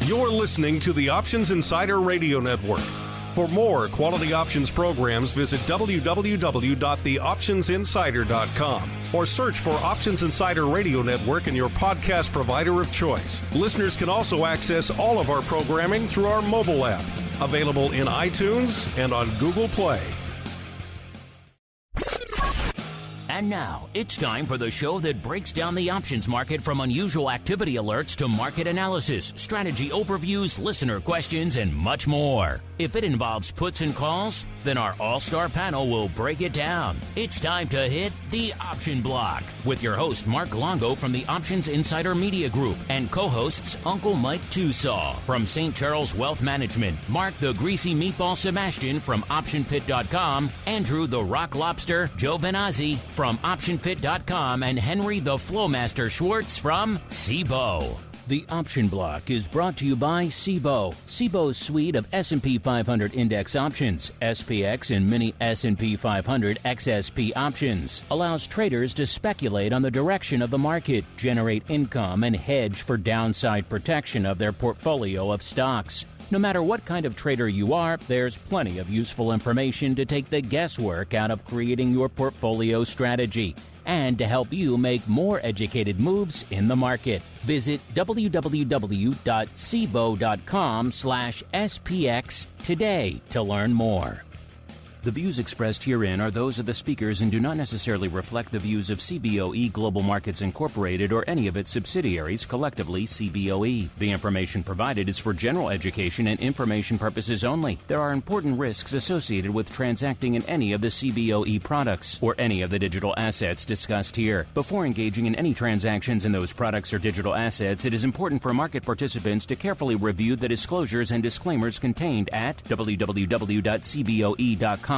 You're listening to the Options Insider Radio Network. For more quality options programs, visit www.theoptionsinsider.com or search for Options Insider Radio Network in your podcast provider of choice. Listeners can also access all of our programming through our mobile app, available in iTunes and on Google Play. And now, it's time for the show that breaks down the options market from unusual activity alerts to market analysis, strategy overviews, listener questions, and much more. If it involves puts and calls, then our all-star panel will break it down. It's time to hit the Option Block with your host, Mark Longo from the Options Insider Media Group and co-hosts Uncle Mike Tosaw from St. Charles Wealth Management, Mark the Greasy Meatball Sebastian from OptionPit.com, Andrew the Rock Lobster Giovinazzi from OptionPit.com, and Henry the Flowmaster Schwartz from Cboe. The Option Block is brought to you by Cboe. Cboe's suite of S&P 500 index options, SPX and mini S&P 500 XSP options, allows traders to speculate on the direction of the market, generate income, and hedge for downside protection of their portfolio of stocks. No matter what kind of trader you are, there's plenty of useful information to take the guesswork out of creating your portfolio strategy and to help you make more educated moves in the market. Visit www.cboe.com/SPX today to learn more. The views expressed herein are those of the speakers and do not necessarily reflect the views of Cboe Global Markets Incorporated or any of its subsidiaries, collectively Cboe. The information provided is for general education and information purposes only. There are important risks associated with transacting in any of the Cboe products or any of the digital assets discussed here. Before engaging in any transactions in those products or digital assets, it is important for market participants to carefully review the disclosures and disclaimers contained at www.cboe.com/US_disclaimers.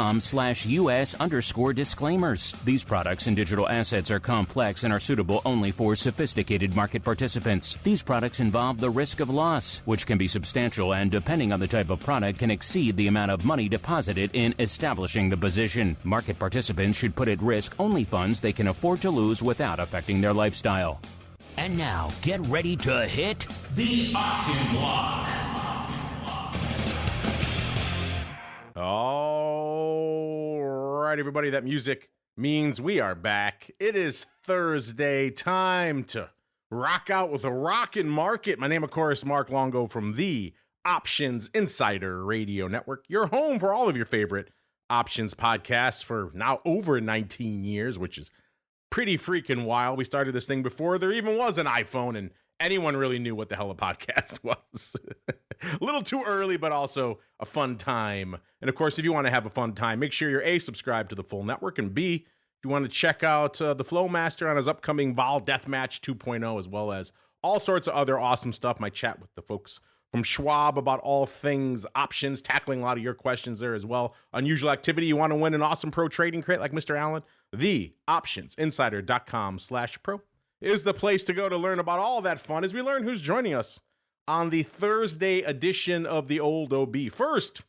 These products and digital assets are complex and are suitable only for sophisticated market participants. These products involve the risk of loss, which can be substantial and, depending on the type of product, can exceed the amount of money deposited in establishing the position. Market participants should put at risk only funds they can afford to lose without affecting their lifestyle. And now, get ready to hit the Option Block. All right, everybody, that music means we are back. It is Thursday, time to rock out with a rockin' market. My name, of course, Mark Longo from the Options Insider Radio Network, your home for all of your favorite options podcasts for now over 19 years, which is pretty freaking wild. We started this thing before there even was an iPhone and anyone really knew what the hell a podcast was. A little too early, but also a fun time. And of course, if you want to have a fun time, make sure you're A, subscribed to the full network, and B, if you want to check out the Flowmaster on his upcoming Vol Deathmatch 2.0, as well as all sorts of other awesome stuff. My chat with the folks from Schwab about all things options, tackling a lot of your questions there as well. Unusual activity, you want to win an awesome pro trading crate like Mr. Allen? The optionsinsider.com/pro is the place to go to learn about all that fun as we learn who's joining us on the Thursday edition of the Old OB. First,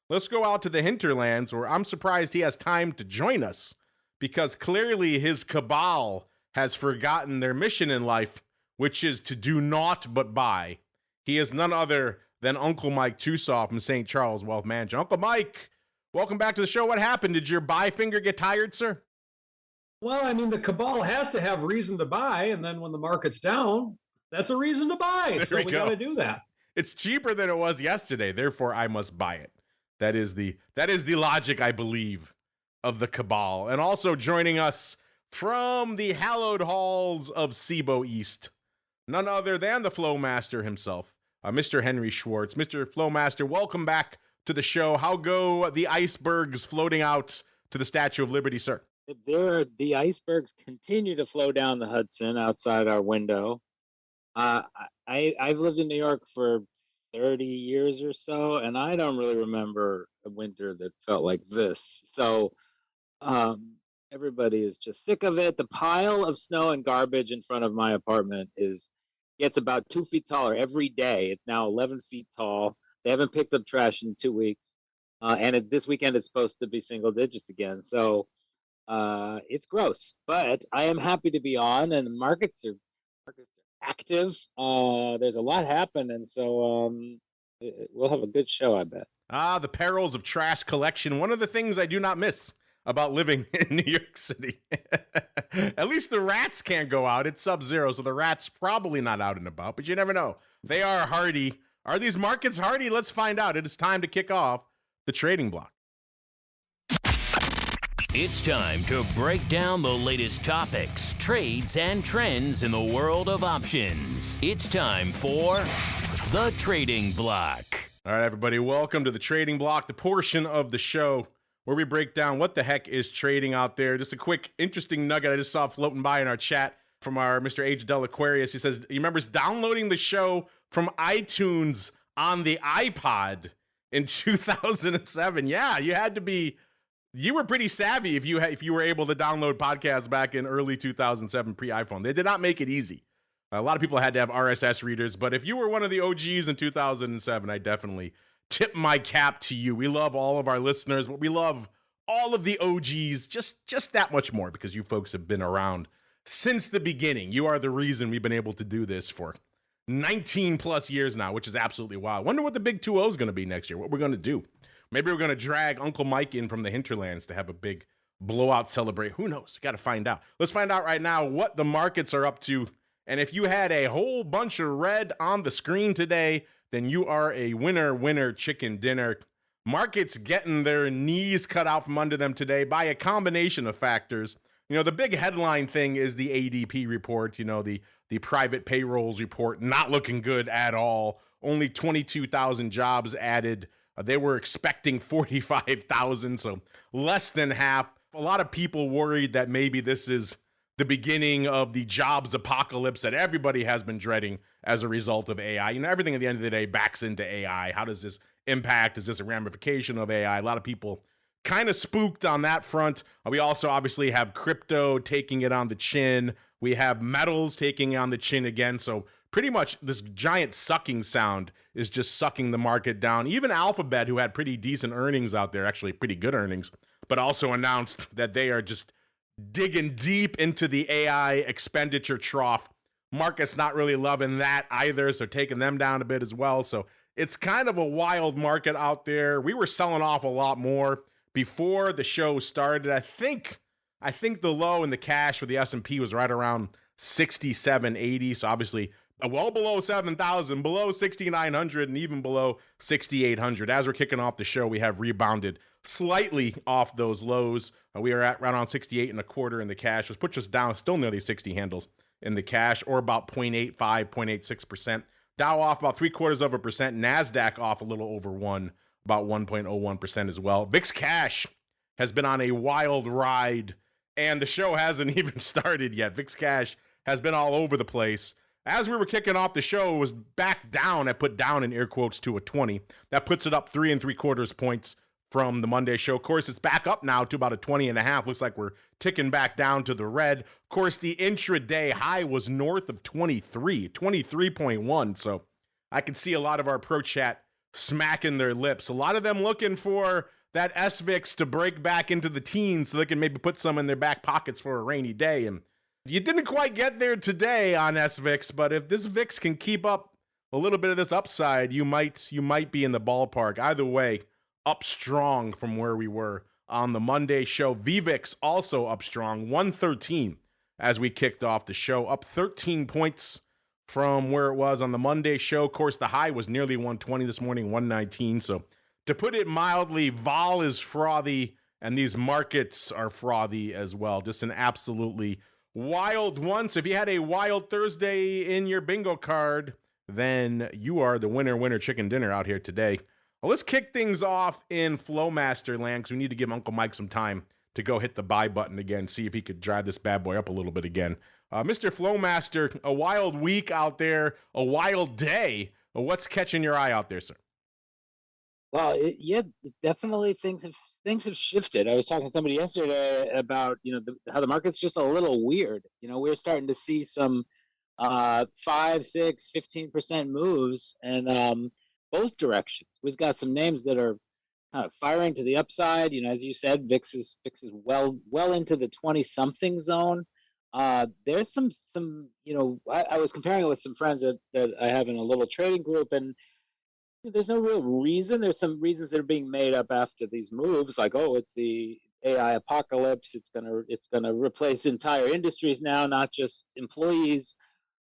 let's go out to the hinterlands where I'm surprised he has time to join us because clearly his cabal has forgotten their mission in life, which is to do naught but buy. He is none other than Uncle Mike Tosaw from St. Charles Wealth Management. Uncle Mike, welcome back to the show. What happened? Did your buy finger get tired, sir? Well, I mean, the cabal has to have reason to buy, and then when the market's down, that's a reason to buy. So we got to do that. It's cheaper than it was yesterday, therefore I must buy it. That is the logic, I believe, of the cabal. And also joining us from the hallowed halls of Cboe East, none other than the Flowmaster himself, Mr. Henry Schwartz. Mr. Flowmaster, welcome back to the show. How go the icebergs floating out to the Statue of Liberty, sir? The icebergs continue to flow down the Hudson outside our window. I've lived in New York for 30 years or so, and I don't really remember a winter that felt like this. So everybody is just sick of it. The pile of snow and garbage in front of my apartment gets about 2 feet taller every day. It's now 11 feet tall. They haven't picked up trash in 2 weeks. And this weekend it's supposed to be single digits again. So it's gross, but I am happy to be on, and the markets are active. There's a lot happening, so we'll have a good show, I bet. The perils of trash collection. One of the things I do not miss about living in New York City. At least the rats can't go out. It's sub-zero, so the rats probably not out and about, but you never know. They are hardy. Are these markets hardy? Let's find out. It is time to kick off the trading block. It's time to break down the latest topics, trades, and trends in the world of options. It's time for the Trading Block. All right, everybody, welcome to the Trading Block, the portion of the show where we break down what the heck is trading out there. Just a quick, interesting nugget I just saw floating by in our chat from our Mr. H. Del Aquarius. He says he remembers downloading the show from iTunes on the iPod in 2007. Yeah, you were pretty savvy if you were able to download podcasts back in early 2007 pre-iPhone. They did not make it easy. A lot of people had to have RSS readers, but if you were one of the OGs in 2007, I definitely tip my cap to you. We love all of our listeners, but we love all of the OGs just that much more because you folks have been around since the beginning. You are the reason we've been able to do this for 19 plus years now, which is absolutely wild. Wonder what the big 2-0 is going to be next year, what we're going to do. Maybe we're going to drag Uncle Mike in from the hinterlands to have a big blowout celebrate. Who knows? Got to find out. Let's find out right now what the markets are up to. And if you had a whole bunch of red on the screen today, then you are a winner chicken dinner. Markets getting their knees cut out from under them today by a combination of factors. You know, the big headline thing is the ADP report, you know, the private payrolls report, not looking good at all. Only 22,000 jobs added. They were expecting 45,000, so less than half. A lot of people worried that maybe this is the beginning of the jobs apocalypse that everybody has been dreading as a result of AI. You know, everything at the end of the day backs into AI. How does this impact? Is this a ramification of AI? A lot of people kind of spooked on that front. We also obviously have crypto taking it on the chin. We have metals taking it on the chin again. So pretty much this giant sucking sound is just sucking the market down. Even Alphabet, who had pretty decent earnings out there, actually pretty good earnings, but also announced that they are just digging deep into the AI expenditure trough. Market's not really loving that either, so taking them down a bit as well. So it's kind of a wild market out there. We were selling off a lot more before the show started. I think the low in the cash for the S&P was right around 67.80. So obviously well below 7,000, below 6,900, and even below 6,800. As we're kicking off the show, we have rebounded slightly off those lows. We are at around 68 and a quarter in the cash, which puts us down still nearly 60 handles in the cash, or about 0.85, 0.86%. Dow off about 0.75%. NASDAQ off a little over 1, about 1.01% as well. VIX cash has been on a wild ride, and the show hasn't even started yet. VIX cash has been all over the place. As we were kicking off the show, it was back down. I put down in air quotes to a 20. That puts it up 3 3/4 points from the Monday show. Of course, it's back up now to about a 20.5. Looks like we're ticking back down to the red. Of course, the intraday high was north of 23, 23.1. So I could see a lot of our pro chat smacking their lips. A lot of them looking for that SVIX to break back into the teens so they can maybe put some in their back pockets for a rainy day. And you didn't quite get there today on SVIX, but if this VIX can keep up a little bit of this upside, you might be in the ballpark. Either way, up strong from where we were on the Monday show. VVIX also up strong, 113 as we kicked off the show, up 13 points from where it was on the Monday show. Of course, the high was nearly 120 this morning, 119. So to put it mildly, vol is frothy, and these markets are frothy as well. Just an absolutely wild one. So if you had a wild Thursday in your bingo card, then you are the winner chicken dinner out here today. Well, let's kick things off in Flowmaster land because we need to give Uncle Mike some time to go hit the buy button again, see if he could drive this bad boy up a little bit again. Mr. Flowmaster, a wild week out there, a wild day. What's catching your eye out there, sir? Well, definitely things have shifted. I was talking to somebody yesterday about, how the market's just a little weird. We're starting to see some 5, 6, 15% moves, and both directions. We've got some names that are kind of firing to the upside. As you said, VIX is well into the 20-something zone. there's some, I was comparing it with some friends that I have in a little trading group, and there's no real reason. There's some reasons that are being made up after these moves, like, oh, it's the AI apocalypse. It's gonna replace entire industries now, not just employees.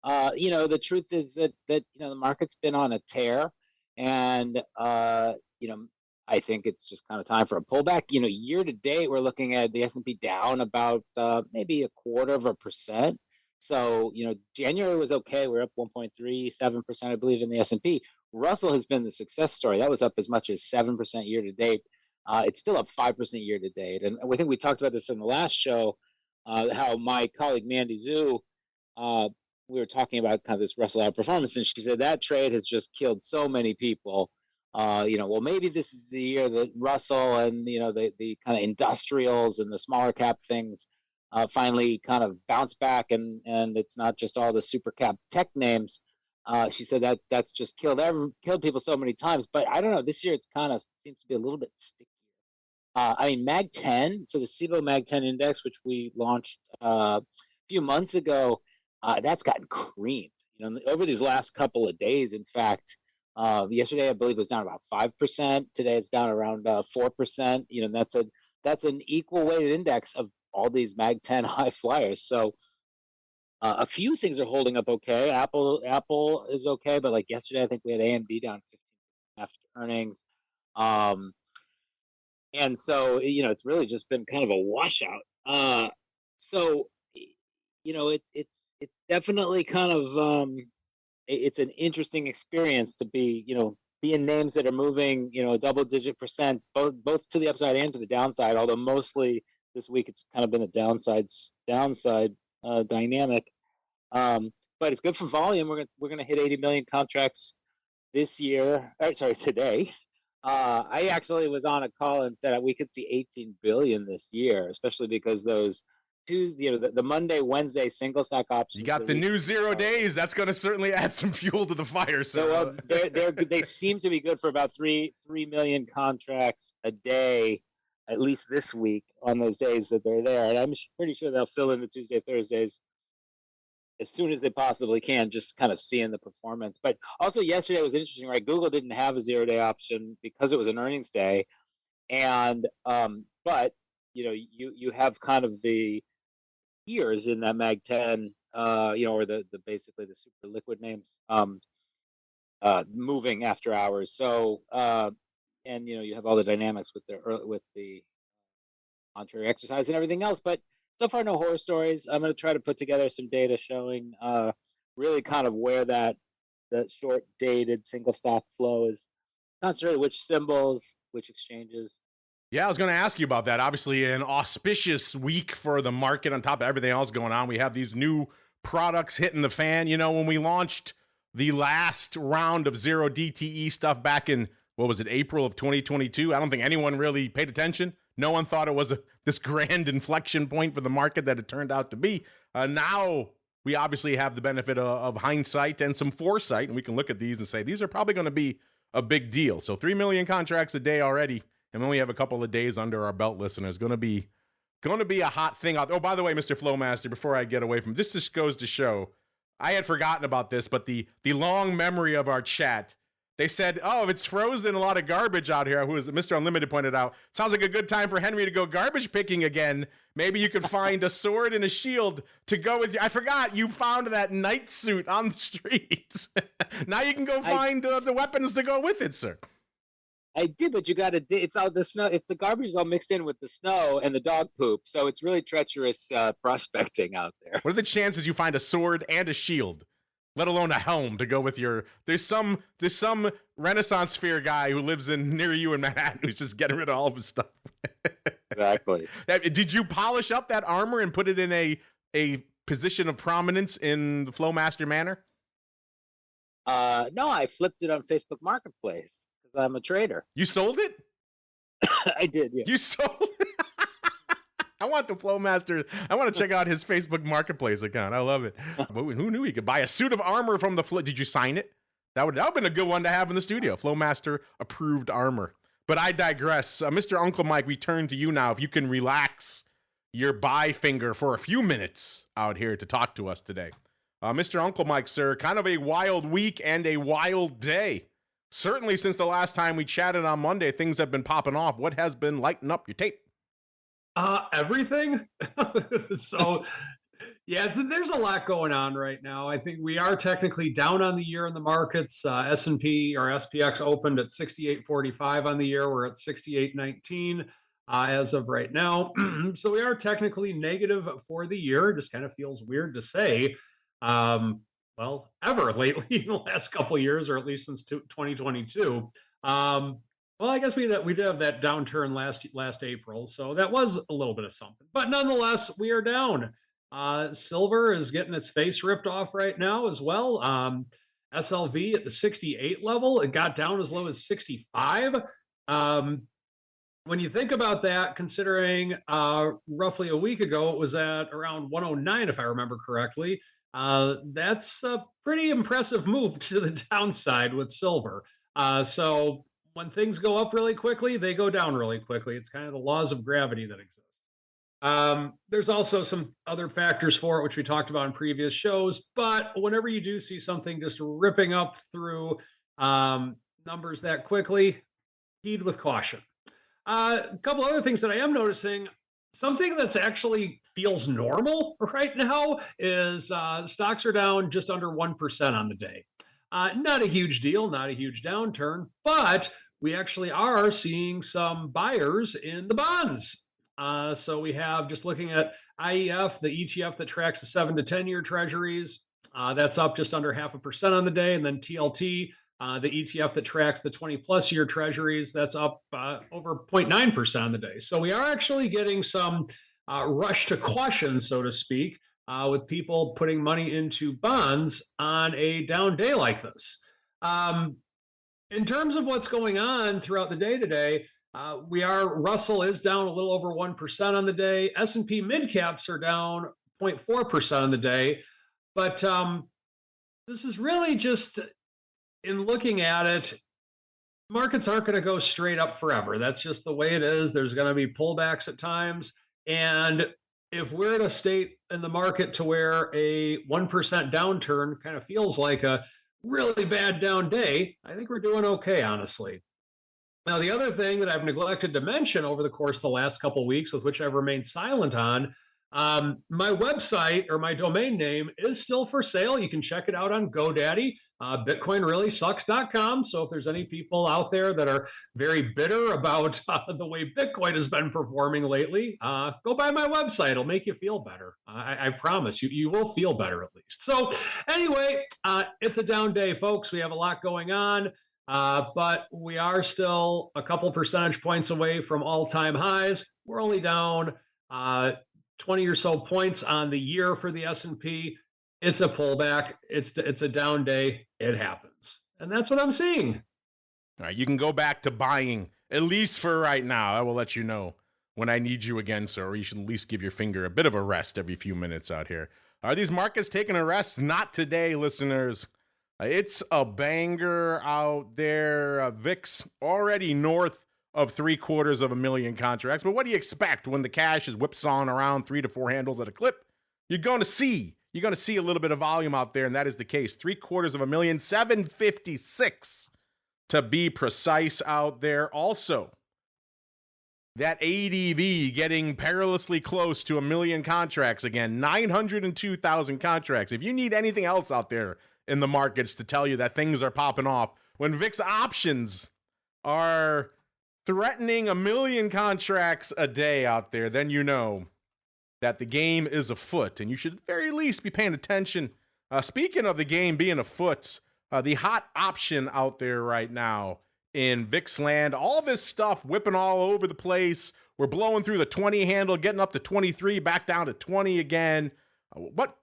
The truth is that the market's been on a tear, and I think it's just kind of time for a pullback. Year to date, we're looking at the S&P down about maybe 0.25%. So, January was okay. We're up 1.37%, I believe, in the S&P. Russell has been the success story. That was up as much as 7% year to date. It's still up 5% year to date. And I think we talked about this in the last show, how my colleague Mandy Zhu, we were talking about kind of this Russell outperformance, and she said that trade has just killed so many people. Well, maybe this is the year that Russell and, the kind of industrials and the smaller cap things finally kind of bounce back, and it's not just all the super cap tech names. She said that's just killed people so many times. But I don't know, this year it's kind of seems to be a little bit stickier. Mag 10, so the Cboe Mag 10 index, which we launched a few months ago, that's gotten creamed. Over these last couple of days, in fact. Yesterday, I believe, was down about 5%. Today, it's down around 4%. That's an equal weighted index of all these Mag 10 high flyers. So a few things are holding up okay. Apple is okay, but like yesterday, I think we had AMD down 15% after earnings. And so it's really just been kind of a washout. So it's definitely kind of it's an interesting experience to be in names that are moving a double-digit percent, both to the upside and to the downside. Although mostly this week it's kind of been a downside dynamic, but it's good for volume. We're gonna hit 80 million contracts this year. Today. I actually was on a call and said we could see 18 billion this year, especially because those Tuesday, the Monday, Wednesday single stack options. You got the new 0 days. That's going to certainly add some fuel to the fire. So they seem to be good for about 3 million contracts a day, at least this week on those days that they're there. And I'm pretty sure they'll fill in the Tuesday, Thursdays as soon as they possibly can, just kind of seeing the performance. But also yesterday was interesting, right? Google didn't have a 0 day option because it was an earnings day. And, but, you have kind of the years in that Mag 10, or the basically the super liquid names moving after hours. So and you have all the dynamics with the contrary exercise and everything else. But so far, no horror stories. I'm going to try to put together some data showing really kind of where that short dated single stock flow is concentrated, which symbols, which exchanges. Yeah, I was going to ask you about that. Obviously, an auspicious week for the market on top of everything else going on. We have these new products hitting the fan. When we launched the last round of 0 DTE stuff back in, April of 2022, I don't think anyone really paid attention. No one thought it was this grand inflection point for the market that it turned out to be. Now, we obviously have the benefit of hindsight and some foresight, and we can look at these and say, these are probably going to be a big deal. So 3 million contracts a day already. And we only have a couple of days under our belt, listeners. Going to be a hot thing out there. Oh, by the way, Mr. Flowmaster, before I get away from this, just goes to show, I had forgotten about this, but the long memory of our chat, they said, oh, it's frozen, a lot of garbage out here. Who is it? Mr. Unlimited pointed out, sounds like a good time for Henry to go garbage picking again. Maybe you could find a sword and a shield to go with you. I forgot you found that night suit on the streets. Now you can go find the weapons to go with it, sir. I did, but you got to. It's all the snow. It's the garbage is all mixed in with the snow and the dog poop, so it's really treacherous prospecting out there. What are the chances you find a sword and a shield, let alone a helm to go with your? There's some Renaissance fair guy who lives near you in Manhattan who's just getting rid of all of his stuff. Exactly. Did you polish up that armor and put it in a position of prominence in the Flowmaster manner? No, I flipped it on Facebook Marketplace. I'm a trader. You sold it? I did, yeah. You sold it? I want the Flowmaster. I want to check out his Facebook Marketplace account. I love it. Who knew he could buy a suit of armor from the Flow? Did you sign it? That would have been a good one to have in the studio. Flowmaster approved armor. But I digress. Mr. Uncle Mike, we turn to you now. If you can relax your buy finger for a few minutes out here to talk to us today. Mr. Uncle Mike, sir, kind of a wild week and a wild day. Certainly since the last time we chatted on Monday, things have been popping off. What has been lighting up your tape? Everything. So, yeah, there's a lot going on right now. I think we are technically down on the year in the markets. S&P or SPX opened at 68.45 on the year. We're at 68.19 as of right now. So we are technically negative for the year. It just kind of feels weird to say. Well, ever lately in the last couple of years, or at least since 2022. Well, I guess we did have that downturn last April, so that was a little bit of something. But nonetheless, we are down. Silver is getting its face ripped off right now as well. SLV at the 68 level, it got down as low as 65. When you think about that, considering roughly a week ago it was at around 109, if I remember correctly, that's a pretty impressive move to the downside with silver. So when things go up really quickly, they go down really quickly. It's kind of the laws of gravity that exist. There's also some other factors for it, which we talked about in previous shows. But whenever you do see something just ripping up through numbers that quickly, heed with caution. A couple other things that I am noticing, something that's actually feels normal right now is stocks are down just under 1% on the day. Not a huge deal, not a huge downturn, but we actually are seeing some buyers in the bonds. So we have, just looking at IEF, the ETF that tracks the 7 to 10 year treasuries, that's up just under 0.5% on the day. And then TLT, the ETF that tracks the 20 plus year treasuries, that's up over 0.9% on the day. So we are actually getting some rush to caution, so to speak, with people putting money into bonds on a down day like this. In terms of what's going on throughout the day today, Russell is down a little over 1% on the day. S&P mid caps are down 0.4% on the day. But this is really just, in looking at it, markets aren't going to go straight up forever. That's just the way it is. There's going to be pullbacks at times. And if we're at a state in the market to where a 1% downturn kind of feels like a really bad down day, I think we're doing okay, honestly. Now, the other thing that I've neglected to mention over the course of the last couple of weeks, with which I've remained silent on, my website, or my domain name, is still for sale. You can check it out on GoDaddy, bitcoinreallysucks.com. So if there's any people out there that are very bitter about the way Bitcoin has been performing lately, go by my website. It'll make you feel better. I promise you will feel better, at least. So anyway, it's a down day, folks. We have a lot going on. But we are still a couple percentage points away from all-time highs. We're only down 20 or so points on the year for the S&P. It's a pullback. It's a down day. It happens. And that's what I'm seeing. All right, you can go back to buying, at least for right now. I will let you know when I need you again, sir, or you should at least give your finger a bit of a rest every few minutes out here. Are these markets taking a rest? Not today, listeners. It's a banger out there. VIX already north of 750,000 contracts. But what do you expect when the cash is whipsawing around 3 to 4 handles at a clip? You're going to see a little bit of volume out there, and that is the case. 750,000, 756 to be precise out there. Also, that ADV getting perilously close to 1 million contracts again. 902,000 contracts. If you need anything else out there in the markets to tell you that things are popping off, when VIX options are threatening 1 million contracts a day out there, then you know that the game is afoot, and you should at the very least be paying attention. Speaking of the game being afoot, the hot option out there right now in VIX land, all this stuff whipping all over the place. We're blowing through the 20 handle, getting up to 23, back down to 20 again. What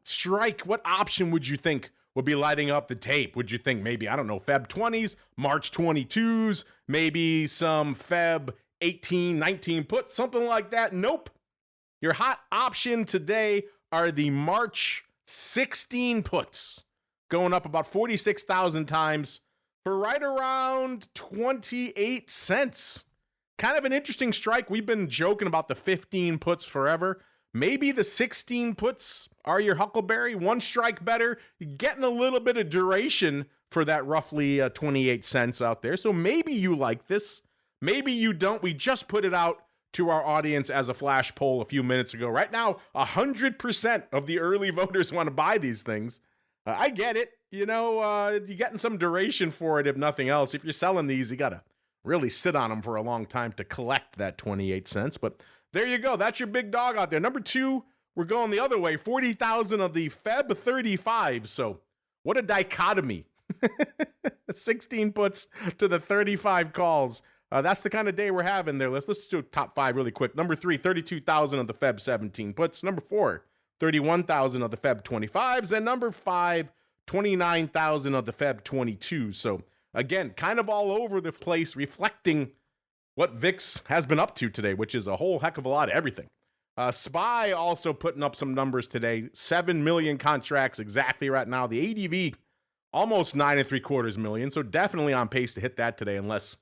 option would you think would be lighting up the tape? Would you think maybe, I don't know, Feb 20s, March 22s, maybe some Feb 18, 19 put, something like that? Nope. Your hot option today are the March 16 puts, going up about 46,000 times for right around 28 cents. Kind of an interesting strike. We've been joking about the 15 puts forever. Maybe the 16 puts are your huckleberry. One strike better. You're getting a little bit of duration for that roughly 28 cents out there. So maybe you like this. Maybe you don't. We just put it out to our audience as a flash poll a few minutes ago. Right now, 100% of the early voters want to buy these things. I get it. You know, you're getting some duration for it, if nothing else. If you're selling these, you got to really sit on them for a long time to collect that 28 cents. But there you go. That's your big dog out there. Number 2, we're going the other way. 40,000 of the Feb 35. So what a dichotomy. 16 puts to the 35 calls. That's the kind of day we're having there. Let's do top 5 really quick. Number 3, 32,000 of the Feb 17 puts. Number 4, 31,000 of the Feb 25s. And number 5, 29,000 of the Feb 22. So again, kind of all over the place, reflecting what VIX has been up to today, which is a whole heck of a lot of everything. SPY also putting up some numbers today. 7 million contracts exactly right now. The ADV almost 9.75 million. So definitely on pace to hit that today, unless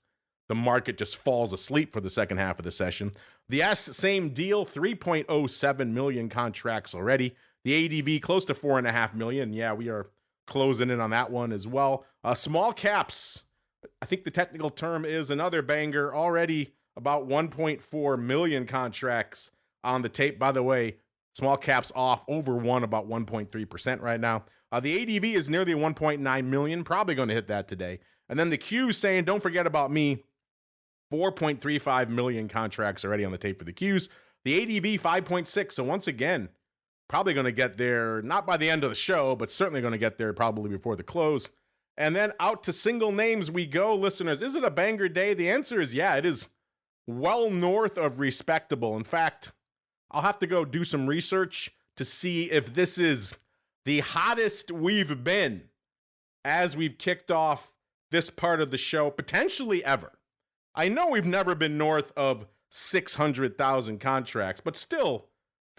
the market just falls asleep for the second half of the session. The S, same deal, 3.07 million contracts already. The ADV close to 4.5 million. Yeah, we are closing in on that one as well. Small caps, I think the technical term is another banger, already about 1.4 million contracts on the tape. By the way, small caps off over one, about 1.3% right now. The ADV is nearly 1.9 million, probably going to hit that today. And then the Q's saying, don't forget about me, 4.35 million contracts already on the tape for the Q's. The ADV 5.6. So once again, probably going to get there, not by the end of the show, but certainly going to get there probably before the close. And then out to single names we go, listeners. Is it a banger day? The answer is yeah, it is well north of respectable. In fact, I'll have to go do some research to see if this is the hottest we've been as we've kicked off this part of the show, potentially ever. I know we've never been north of 600,000 contracts, but still,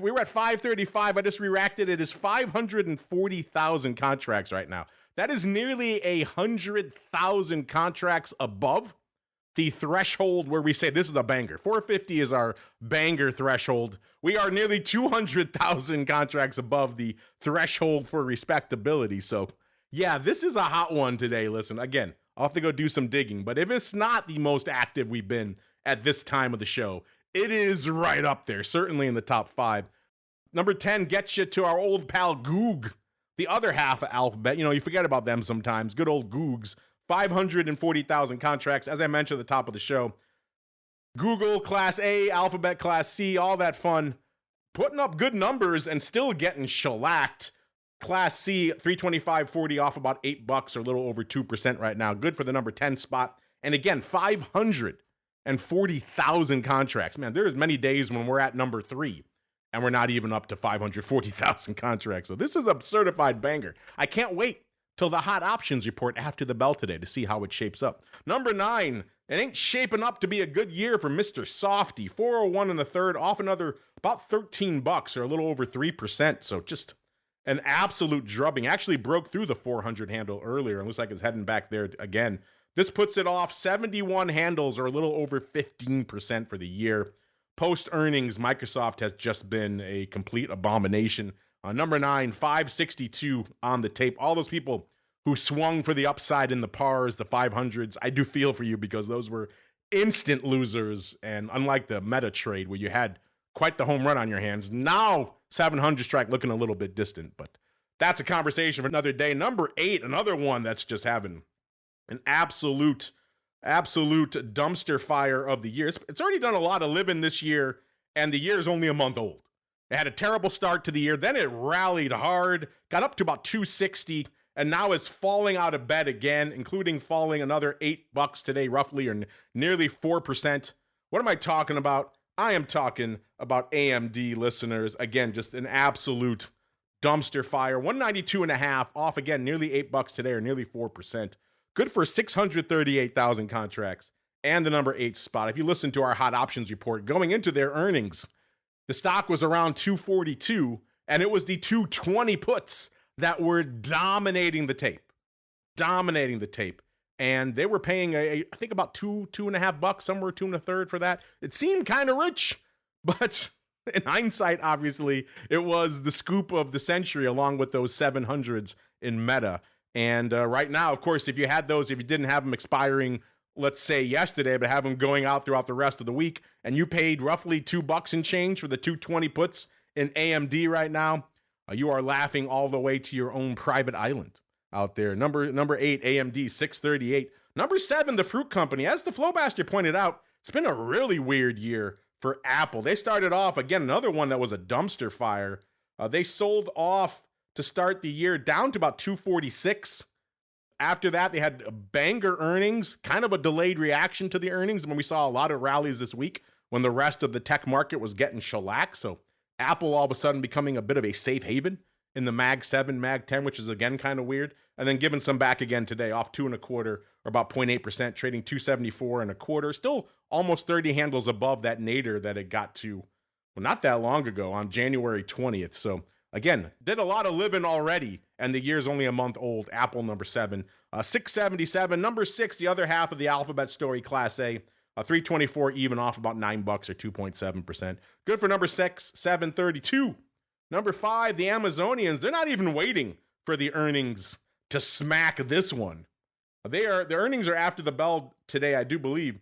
we were at 535. I just re-racked it. It is 540,000 contracts right now. That is nearly 100,000 contracts above the threshold where we say this is a banger. 450 is our banger threshold. We are nearly 200,000 contracts above the threshold for respectability. So, yeah, this is a hot one today. Listen, again, I'll have to go do some digging. But if it's not the most active we've been at this time of the show, it is right up there, certainly in the top 5. Number 10 gets you to our old pal Goog, the other half of Alphabet. You know, you forget about them sometimes. Good old Googs. 540,000 contracts, as I mentioned at the top of the show. Google Class A, Alphabet Class C, all that fun. Putting up good numbers and still getting shellacked. Class C, 325.40 off about $8 or a little over 2% right now. Good for the number 10 spot. And again, 540,000 contracts. Man, there's many days when we're at number 3 and we're not even up to 540,000 contracts. So this is a certified banger. I can't wait till the hot options report after the bell today to see how it shapes up. Number 9, it ain't shaping up to be a good year for Mr. Softy. 401 in the third, off another about $13 or a little over 3%. So just an absolute drubbing. Actually broke through the 400 handle earlier. It looks like it's heading back there again. This puts it off 71 handles or a little over 15% for the year. Post earnings, Microsoft has just been a complete abomination. Number 9, 562 on the tape. All those people who swung for the upside in the pars, the 500s, I do feel for you because those were instant losers. And unlike the meta trade where you had quite the home run on your hands, now 700 strike looking a little bit distant. But that's a conversation for another day. Number 8, another one that's just having an absolute dumpster fire of the year. It's already done a lot of living this year, and the year is only a month old. It had a terrible start to the year. Then it rallied hard, got up to about 260, and now is falling out of bed again, including falling another $8 today, roughly, or nearly 4%. What am I talking about? I am talking about AMD, listeners. Again, just an absolute dumpster fire. 192.5 off again, nearly $8 today, or nearly 4%. Good for 638,000 contracts and the number 8 spot. If you listen to our hot options report going into their earnings, the stock was around 242, and it was the 220 puts that were dominating the tape. And they were paying, I think about $2.5, somewhere $2 1/3 for that. It seemed kind of rich, but In hindsight, obviously, it was the scoop of the century along with those 700s in Meta. And right now, of course, if you had those, if you didn't have them expiring, let's say yesterday, but have them going out throughout the rest of the week, and you paid roughly $2 and change for the 220 puts in AMD right now, you are laughing all the way to your own private island out there. Number 8, AMD, 638. Number 7, the Fruit Company. As the Flowmaster pointed out, it's been a really weird year for Apple. They started off, again, another one that was a dumpster fire. They sold off to start the year down to about 246. After that, they had banger earnings, kind of a delayed reaction to the earnings when we saw a lot of rallies this week when the rest of the tech market was getting shellacked. So Apple all of a sudden becoming a bit of a safe haven in the Mag 7, Mag 10, which is again kind of weird. And then giving some back again today, off 2.25 or about 0.8%, trading 274.25. Still almost 30 handles above that nadir that it got to, well, not that long ago on January 20th. So again, did a lot of living already, and the year's only a month old. Apple, number 7, 677. Number 6, the other half of the alphabet story, Class A, 324 even, off about $9 or 2.7%. Good for number 6, 732. Number 5, the Amazonians. They're not even waiting for the earnings to smack this one. The earnings are after the bell today, I do believe,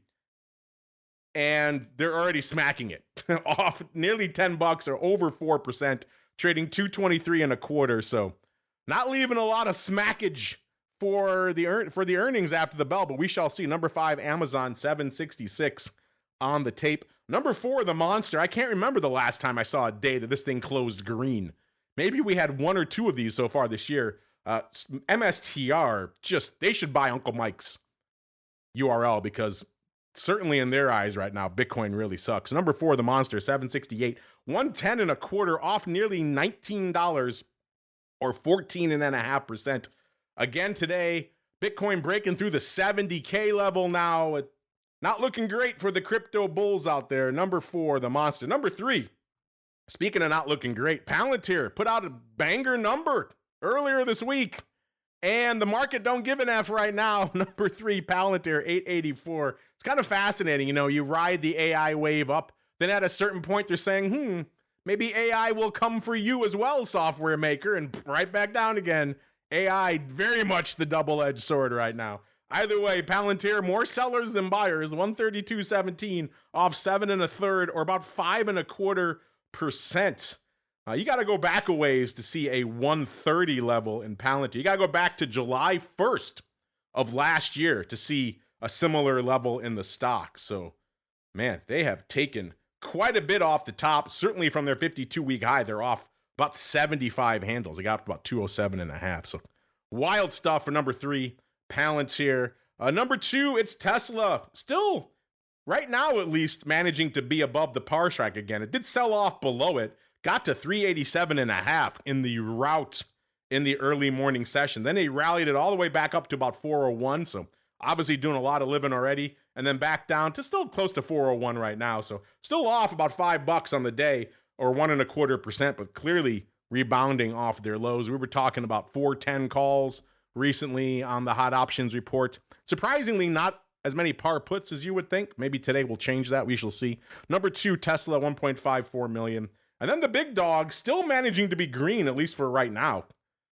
and they're already smacking it off nearly $10 or over 4%, trading 223.25. So not leaving a lot of smackage for the earnings after the bell, but we shall see. Number 5, Amazon, 766 on the tape. Number 4, the Monster. I can't remember the last time I saw a day that this thing closed green. Maybe we had 1 or 2 of these so far this year. MSTR, they should buy Uncle Mike's URL, because certainly in their eyes right now, Bitcoin really sucks. Number 4, the Monster, 768, 110.25, off nearly $19 or 14.5%. Again today, Bitcoin breaking through the 70K level now. Not looking great for the crypto bulls out there. Number 4, the Monster. Number 3, speaking of not looking great, Palantir put out a banger number earlier this week, and the market don't give an F right now. Number 3, Palantir, 884. It's kind of fascinating. You ride the AI wave up, then at a certain point they're saying, maybe AI will come for you as well, software maker, and right back down again. AI, very much the double-edged sword right now. Either way, Palantir, more sellers than buyers, 132.17, off 7.25 or about 5.25%. You got to go back a ways to see a 130 level in Palantir. You got to go back to July 1st of last year to see a similar level in the stock. So, man, they have taken quite a bit off the top. Certainly from their 52-week high, they're off about 75 handles. They got up about 207.5. So, wild stuff for number 3, Palantir. Number 2, it's Tesla. Still, right now at least, managing to be above the par strike again. It did sell off below it. Got to 387.5 in the rout in the early morning session. Then they rallied it all the way back up to about 401. So obviously doing a lot of living already. And then back down to still close to 401 right now. So still off about $5 on the day, or 1.25%, but clearly rebounding off their lows. We were talking about 410 calls recently on the hot options report. Surprisingly, not as many par puts as you would think. Maybe today will change that. We shall see. Number 2, Tesla, 1.54 million. And then the big dog, still managing to be green, at least for right now.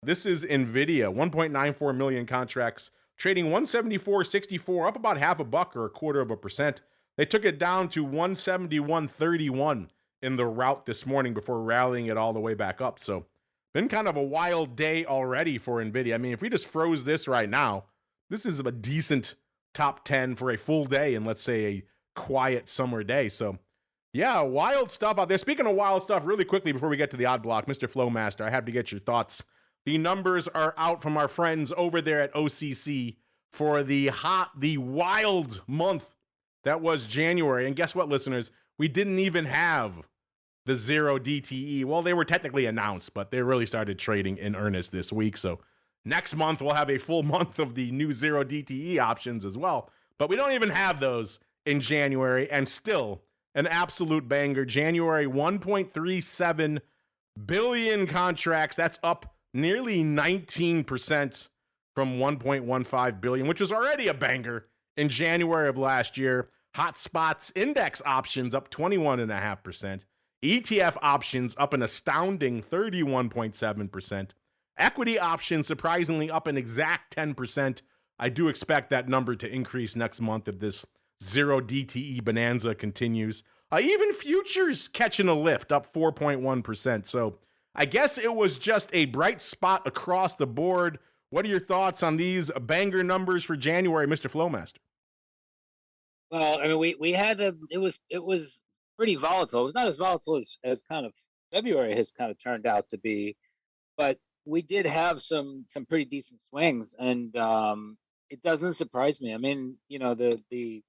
This is NVIDIA, 1.94 million contracts, trading 174.64, up about $0.50 or 0.25%. They took it down to 171.31 in the rout this morning before rallying it all the way back up. So, been kind of a wild day already for NVIDIA. I mean, if we just froze this right now, this is a decent top 10 for a full day in, let's say, a quiet summer day. So, yeah, wild stuff out there. Speaking of wild stuff, really quickly before we get to the odd block, Mr. Flowmaster, I have to get your thoughts. The numbers are out from our friends over there at OCC for the wild month that was January. And guess what, listeners? We didn't even have the 0 DTE. Well, they were technically announced, but they really started trading in earnest this week. So next month, we'll have a full month of the new 0 DTE options as well. But we don't even have those in January, and still an absolute banger. January, 1.37 billion contracts. That's up nearly 19% from 1.15 billion, which was already a banger in January of last year. Hotspots index options up 21.5%. ETF options up an astounding 31.7%. Equity options surprisingly up an exact 10%. I do expect that number to increase next month if this zero DTE bonanza continues. Even futures catching a lift, up 4.1%. So I guess it was just a bright spot across the board. What are your thoughts on these banger numbers for January, Mr. Flowmaster? Well, I mean, we had it was pretty volatile. It was not as volatile as kind of February has kind of turned out to be, but we did have some pretty decent swings, and it doesn't surprise me. I mean, the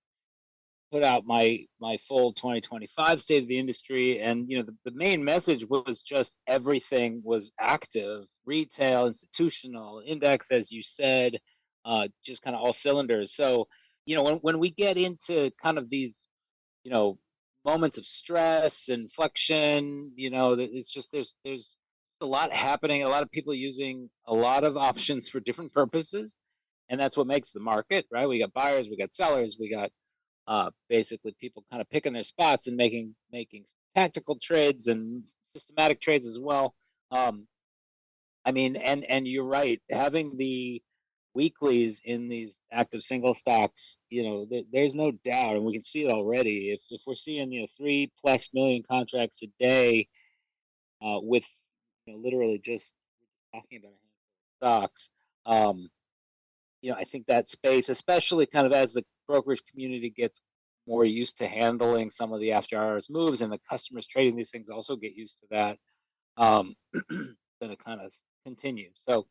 put out my full 2025 state of the industry, and the main message was just everything was active, retail, institutional, index, as you said, just kind of all cylinders. So when we get into kind of these moments of stress and flexion, it's just there's a lot happening, a lot of people using a lot of options for different purposes, and that's what makes the market, right? We got buyers, we got sellers, we got basically people kind of picking their spots and making tactical trades and systematic trades as well. I mean, and you're right, having the weeklies in these active single stocks, there's no doubt, and we can see it already. If we're seeing 3+ million contracts a day, with literally just talking about a handful of stocks, I think that space, especially kind of as the brokerage community gets more used to handling some of the after hours moves, and the customers trading these things also get used to that, going to kind of continue. So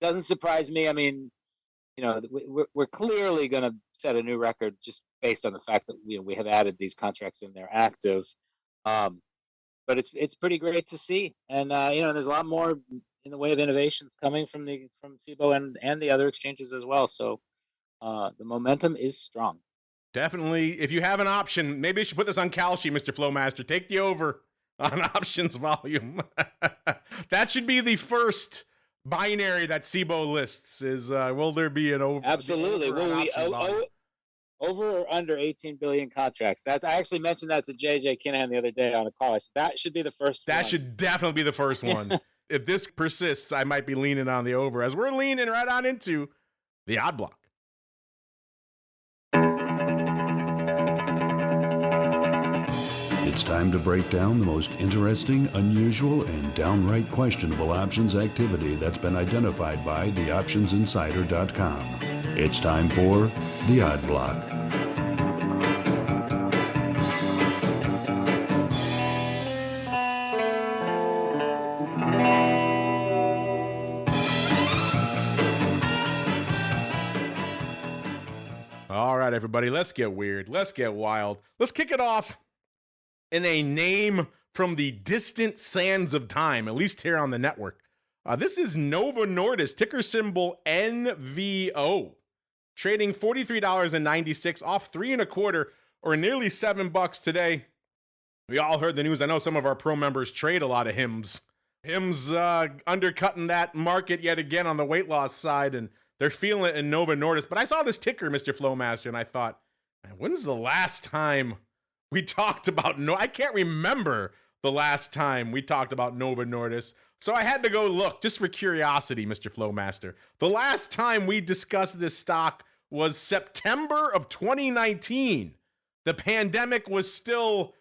it doesn't surprise me. I mean, we're clearly going to set a new record just based on the fact that we have added these contracts in there active. But it's pretty great to see, and there's a lot more in the way of innovations coming from Cboe and the other exchanges as well. So the momentum is strong. Definitely. If you have an option, maybe you should put this on Kalshi, Mr. Flowmaster. Take the over on options volume. That should be the first binary that Cboe lists. Is will there be an over? Absolutely. Will we over or under 18 billion contracts? I actually mentioned that to JJ Kinahan the other day on a call. I said that should be the first one. That should definitely be the first one. If this persists, I might be leaning on the over, as we're leaning right on into the odd block. It's time to break down the most interesting, unusual, and downright questionable options activity that's been identified by theoptionsinsider.com. It's time for the Odd Block. All right, everybody, let's get weird. Let's get wild. Let's kick it off in a name from the distant sands of time, at least here on the network. This is Novo Nordisk, ticker symbol NVO, trading $43.96, off 3.25 or nearly $7 today. We all heard the news. I know some of our pro members trade a lot of HIMS. HIMS undercutting that market yet again on the weight loss side, and they're feeling it in Novo Nordisk. But I saw this ticker, Mr. Flowmaster, and I thought, man, when's the last time we talked about I can't remember the last time we talked about Novo Nordisk. So I had to go look just for curiosity, Mr. Flowmaster. The last time we discussed this stock was September of 2019. The pandemic was still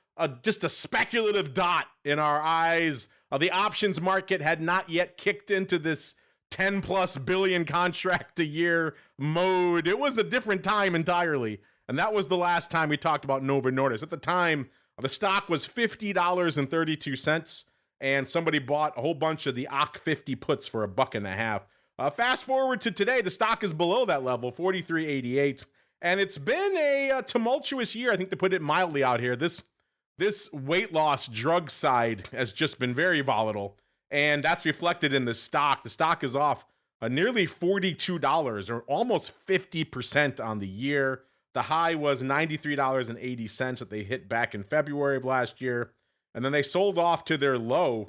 just a speculative dot in our eyes. The options market had not yet kicked into this 10+ billion contract a year mode. It was a different time entirely. And that was the last time we talked about Novo Nordisk. At the time, the stock was $50.32, and somebody bought a whole bunch of the OC 50 puts for $1.50. Fast forward to today, the stock is below that level, $43.88, and it's been a tumultuous year, I think, to put it mildly out here. This weight loss drug side has just been very volatile, and that's reflected in the stock. The stock is off nearly $42, or almost 50% on the year. The high was $93.80 that they hit back in February of last year. And then they sold off to their low,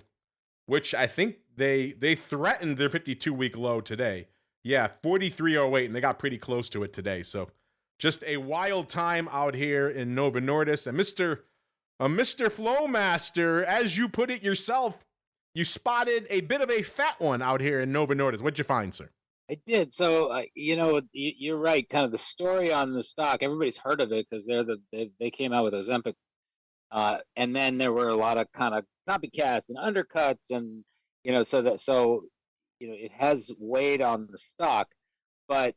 which I think they threatened their 52-week low today. Yeah, 43.08, and they got pretty close to it today. So just a wild time out here in Novo Nordisk. And Mr. Mr. Flowmaster, as you put it yourself, you spotted a bit of a fat one out here in Nova Nordis. What'd you find, sir? I did. So, you're right. Kind of the story on the stock, everybody's heard of it because they came out with Ozempic. And then there were a lot of kind of copycats and undercuts, and it has weighed on the stock. But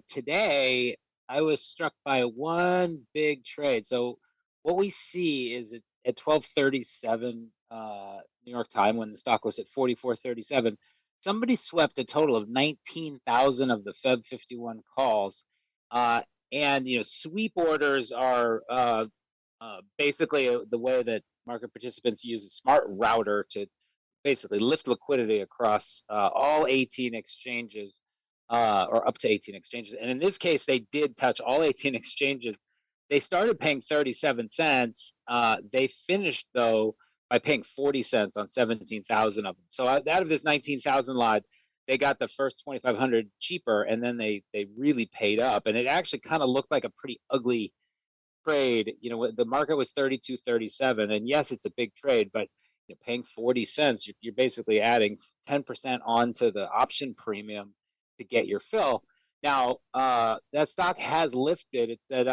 today I was struck by one big trade. So what we see is at 12:37 New York time, when the stock was at 44.37, somebody swept a total of 19,000 of the Feb 51 calls. And sweep orders are basically the way that market participants use a smart router to basically lift liquidity across all 18 exchanges, or up to 18 exchanges. And in this case, they did touch all 18 exchanges. They started paying 37 cents. They finished, though, by paying 40 cents on 17,000 of them. So out of this 19,000 lot, they got the first 2,500 cheaper, and then they really paid up. And it actually kind of looked like a pretty ugly trade. The market was 32.37, and yes, it's a big trade, but paying 40 cents, you're basically adding 10% onto the option premium to get your fill. Now, that stock has lifted. It's at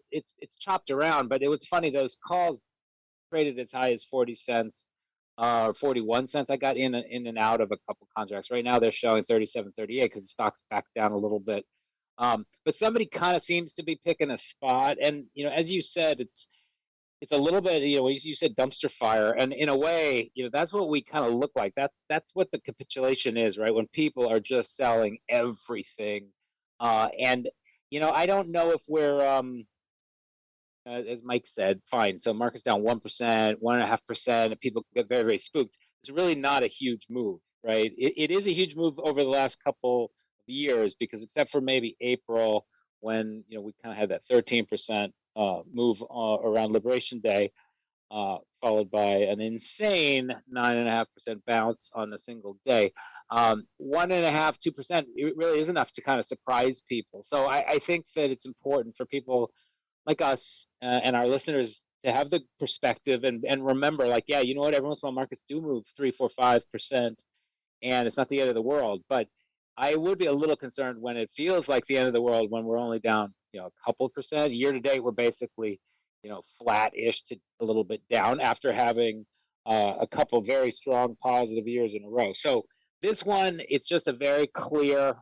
it's chopped around, but it was funny. Those calls traded as high as 40 cents, 41 cents. I got in and out of a couple contracts. Right now, they're showing 37.38 because the stock's back down a little bit. But somebody kind of seems to be picking a spot, and as you said, it's a little bit, you said dumpster fire, and in a way, that's what we kind of look like. That's what the capitulation is, right? When people are just selling everything, and I don't know if we're, as Mike said, fine. So market's down 1%, 1.5%, and people get very, very spooked. It's really not a huge move, right? It is a huge move over the last couple of years, because except for maybe April, when we kind of had that 13% move around Liberation Day, followed by an insane 9.5% bounce on a single day. 1.5%, 2%, it really is enough to kind of surprise people. So I think that it's important for people like us and our listeners to have the perspective and remember, like, yeah, you know what, every once in a while markets do move 3, 4, 5%, and it's not the end of the world. But I would be a little concerned when it feels like the end of the world, when we're only down a couple percent. Year to date, we're basically flat-ish to a little bit down after having a couple very strong positive years in a row. So this one, it's just a very clear,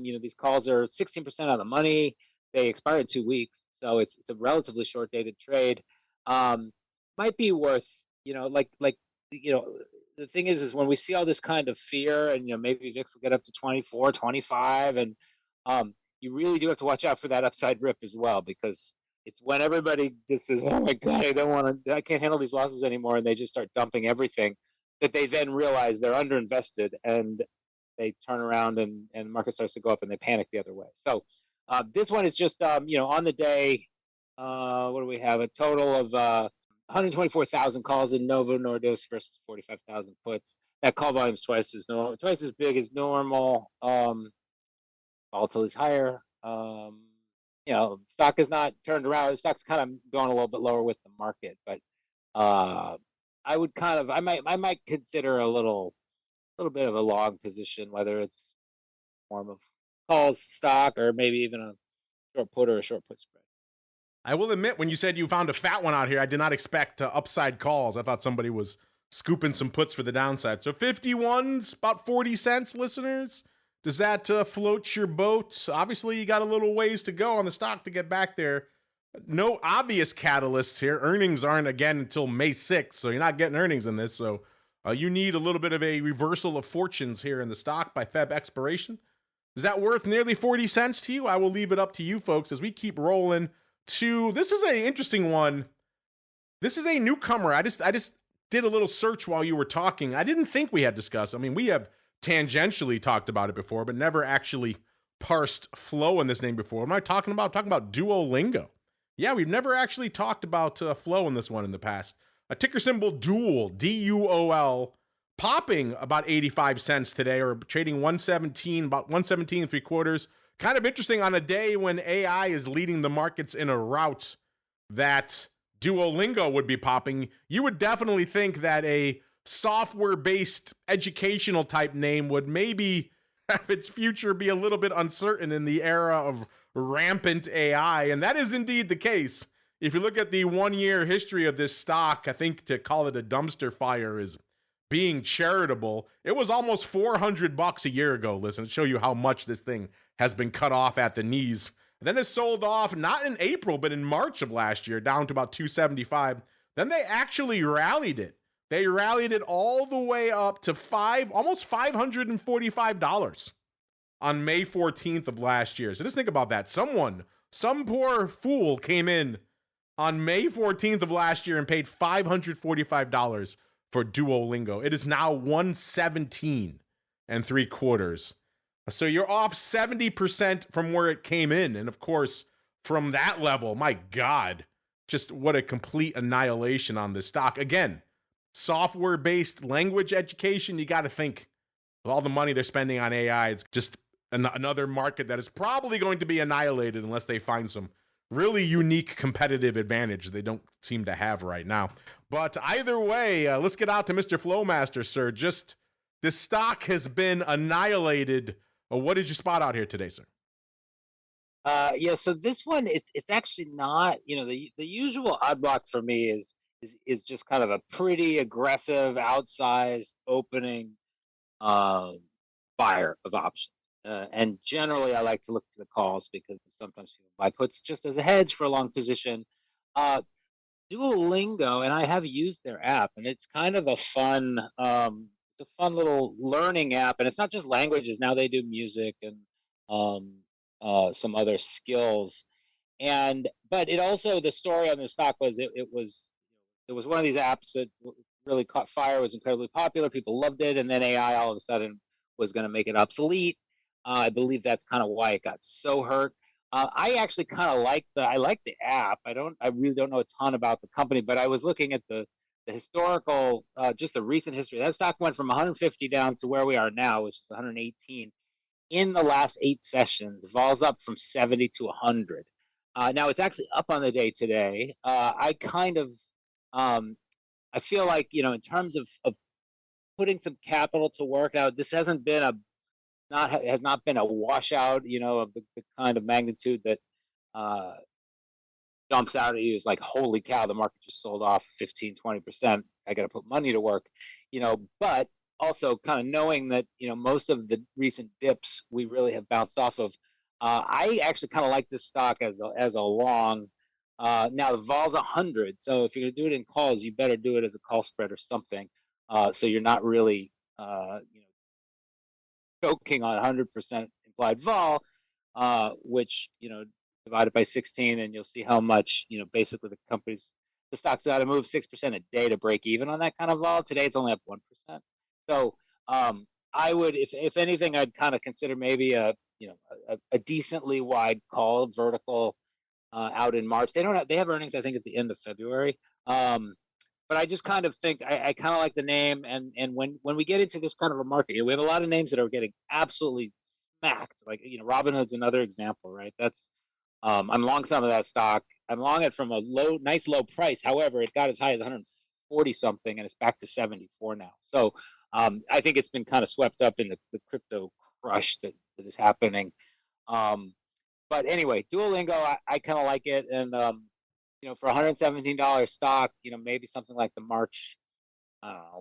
these calls are 16% on the money. They expire in 2 weeks, so it's a relatively short-dated trade. Might be worth, the thing is when we see all this kind of fear, and maybe VIX will get up to 24, 25, and you really do have to watch out for that upside rip as well, because it's when everybody just says, "Oh my God, I can't handle these losses anymore," and they just start dumping everything, that they then realize they're underinvested, and they turn around and the market starts to go up, and they panic the other way. So this one is just on the day. What do we have? A total of 124,000 calls in Novo Nordisk versus 45,000 puts. That call volume is twice as big as normal. Volatility is higher. Stock is not turned around. The stock's kind of going a little bit lower with the market, but I might consider a little bit of a long position, whether it's form of calls, stock, or maybe even a short put or a short put spread. I will admit, when you said you found a fat one out here, I did not expect upside calls. I thought somebody was scooping some puts for the downside. So 51's about 40 cents, listeners. Does that float your boat? Obviously, you got a little ways to go on the stock to get back there. No obvious catalysts here. Earnings aren't again until May 6th, so you're not getting earnings in this. So you need a little bit of a reversal of fortunes here in the stock by Feb expiration. Is that worth nearly 40 cents to you? I will leave it up to you folks as we keep rolling. This is an interesting one. This is a newcomer. I just did a little search while you were talking. I didn't think we had discussed. I mean, we have tangentially talked about it before, but never actually parsed flow in this name before. What am I talking about? I'm talking about Duolingo. Yeah, we've never actually talked about flow in this one in the past. A ticker symbol DUOL, DUOL, popping about 85 cents today, or trading 117, about 117.75. Kind of interesting on a day when AI is leading the markets in a rout that Duolingo would be popping, you would definitely think that a software-based educational type name would maybe have its future be a little bit uncertain in the era of rampant AI, and that is indeed the case. If you look at the 1-year history of this stock, I think to call it a dumpster fire is being charitable. It was almost $400 a year ago. Listen, to show you how much this thing has been cut off at the knees. Then it sold off, not in April, but in March of last year, down to about $275. Then they actually rallied it. They rallied it all the way up to almost $545 on May 14th of last year. So just think about that. Some poor fool came in on May 14th of last year and paid $545 for Duolingo. It is now 117 3/4. So you're off 70% from where it came in. And of course, from that level, my God, just what a complete annihilation on this stock. Again, software-based language education, you got to think with all the money they're spending on AI, it's just another market that is probably going to be annihilated unless they find some really unique competitive advantage they don't seem to have right now. But either way, let's get out to Mr. Flowmaster, sir. Just this stock has been annihilated. What did you spot out here today, sir? Yeah, so this one it's actually not, the usual odd block for me is just kind of a pretty aggressive outsized opening buyer of options. And generally I like to look to the calls because sometimes people buy puts just as a hedge for a long position. Duolingo, and I have used their app, and it's kind of a fun little learning app, and it's not just languages. Now they do music and some other skills, but it also, the story on the stock was it was one of these apps that really caught fire, was incredibly popular, people loved it, and then AI all of a sudden was going to make it obsolete. I believe that's kind of why it got so hurt. I actually kind of like the app. I really don't know a ton about the company, but I was looking at the historical, just the recent history. That stock went from 150 down to where we are now, which is 118. In the last 8 sessions, vol's up from 70 to 100. Now it's actually up on the day today. I feel like, in terms of putting some capital to work out, this has not been a washout, of the kind of magnitude that jumps out at you is like, holy cow, the market just sold off 15-20%. I got to put money to work, but also kind of knowing that, most of the recent dips we really have bounced off of. I actually kind of like this stock as a long. Now the vol's 100, so if you're going to do it in calls, you better do it as a call spread or something, so you're not really, choking on 100% implied vol, which, divided by 16, and you'll see how much, basically the stock's got to move 6% a day to break even on that kind of vol. Today it's only up 1%. So I would, if anything, I'd kind of consider maybe a decently wide call vertical out in March. They have earnings, I think, at the end of February. But I just kind of think I kind of like the name, and when we get into this kind of a market, we have a lot of names that are getting absolutely smacked. Like, Robinhood's another example, right? That's I'm long some of that stock. I'm long it from a nice low price. However, it got as high as 140 something, and it's back to 74 now. So I think it's been kind of swept up in the crypto crush that is happening. But anyway, Duolingo, I kind of like it, and for $117 stock, maybe something like the March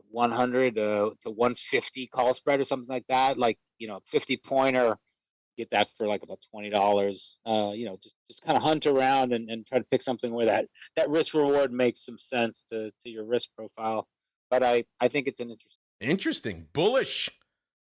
100 to 150 call spread or something like that, like 50 pointer, get that for like about $20. Just kind of hunt around and try to pick something where that risk reward makes some sense to your risk profile. But I think it's an interesting bullish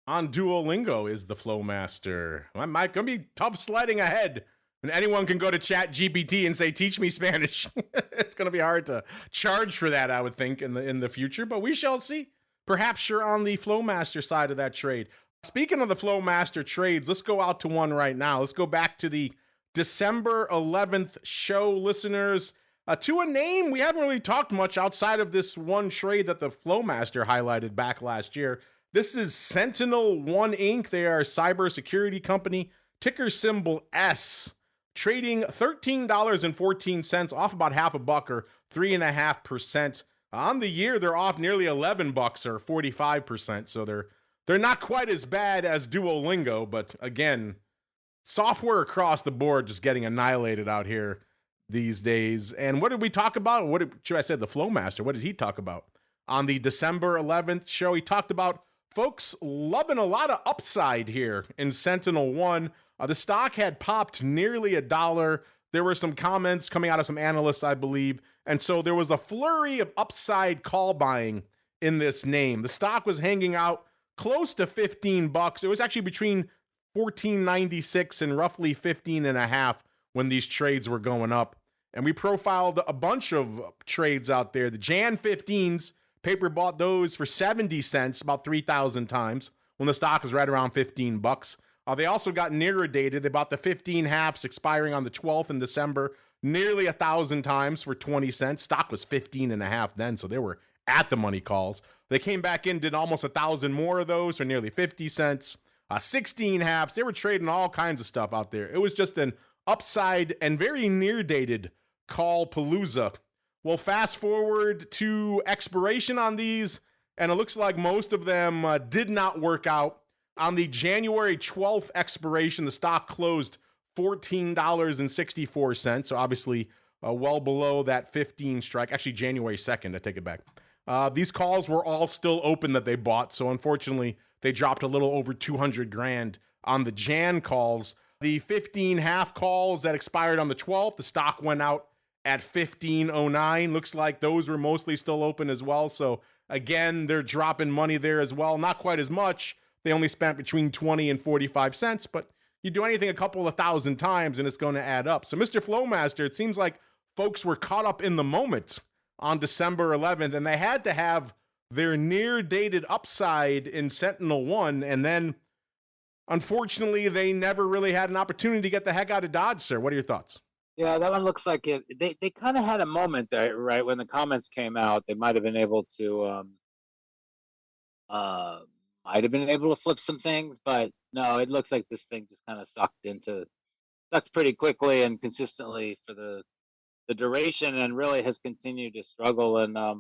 on Duolingo is the Flowmaster. I might gonna be tough sledding ahead. And anyone can go to Chat GPT and say, teach me Spanish. It's going to be hard to charge for that, I would think, in the future. But we shall see. Perhaps you're on the Flowmaster side of that trade. Speaking of the Flowmaster trades, let's go out to one right now. Let's go back to the December 11th show, listeners. To a name we haven't really talked much outside of this one trade that the Flowmaster highlighted back last year. This is Sentinel One Inc. They are a cybersecurity company. Ticker symbol S. trading $13.14, off about half a buck or 3.5%. On the year, they're off nearly $11 or 45%. So they're not quite as bad as Duolingo, but again, software across the board just getting annihilated out here these days. And what did we talk about? Should I say the Flowmaster? What did he talk about? On the December 11th show, he talked about folks loving a lot of upside here in Sentinel-1. The stock had popped nearly $1. There were some comments coming out of some analysts, I believe. And so there was a flurry of upside call buying in this name. The stock was hanging out close to $15. It was actually between $14.96 and roughly $15.50 when these trades were going up. And we profiled a bunch of trades out there. The Jan 15s, paper bought those for 70 cents about 3,000 times when the stock was right around $15. They also got nearer dated. They bought the 15 halves expiring on the 12th in December nearly 1,000 times for 20 cents. Stock was 15.50 then, so they were at the money calls. They came back in, did almost 1,000 more of those for nearly 50 cents. 16 halves. They were trading all kinds of stuff out there. It was just an upside and very near dated call palooza. Well, fast forward to expiration on these, and it looks like most of them did not work out. On the January 12th expiration, the stock closed $14.64. So obviously well below that 15 strike. Actually, January 2nd, I take it back. These calls were all still open that they bought. So unfortunately, they dropped a little over 200 grand on the Jan calls. The 15 half calls that expired on the 12th, the stock went out at 15.09. Looks like those were mostly still open as well. So again, they're dropping money there as well. Not quite as much. They only spent between 20 and 45 cents, but you do anything a couple of thousand times and it's going to add up. So Mr. Flowmaster, it seems like folks were caught up in the moment on December 11th, and they had to have their near-dated upside in Sentinel-1, and then, unfortunately, they never really had an opportunity to get the heck out of Dodge, sir. What are your thoughts? Yeah, that one looks like it. They kind of had a moment there, right? When the comments came out, they might have been able to flip some things, but no, it looks like this thing just kind of sucked pretty quickly and consistently for the duration, and really has continued to struggle. And I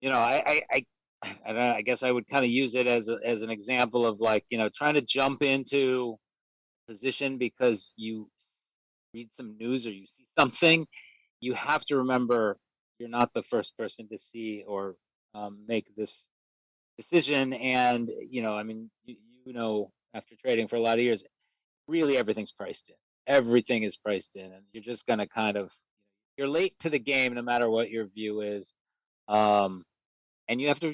don't know, I guess I would kind of use it as an example of, like, trying to jump into position because you read some news or you see something. You have to remember you're not the first person to see or make this decision. And after trading for a lot of years, really everything's priced in. Everything is priced in, and you're just going to you're late to the game no matter what your view is. And you have to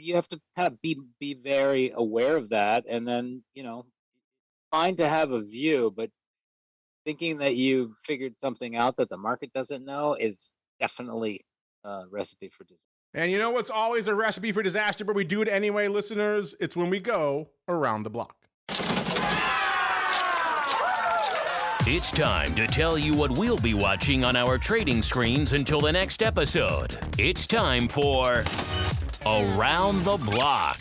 kind of be very aware of that, and then fine to have a view, but thinking that you've figured something out that the market doesn't know is definitely a recipe for disaster. And you know what's always a recipe for disaster, but we do it anyway, listeners? It's when we go around the block. It's time to tell you what we'll be watching on our trading screens until the next episode. It's time for Around the Block.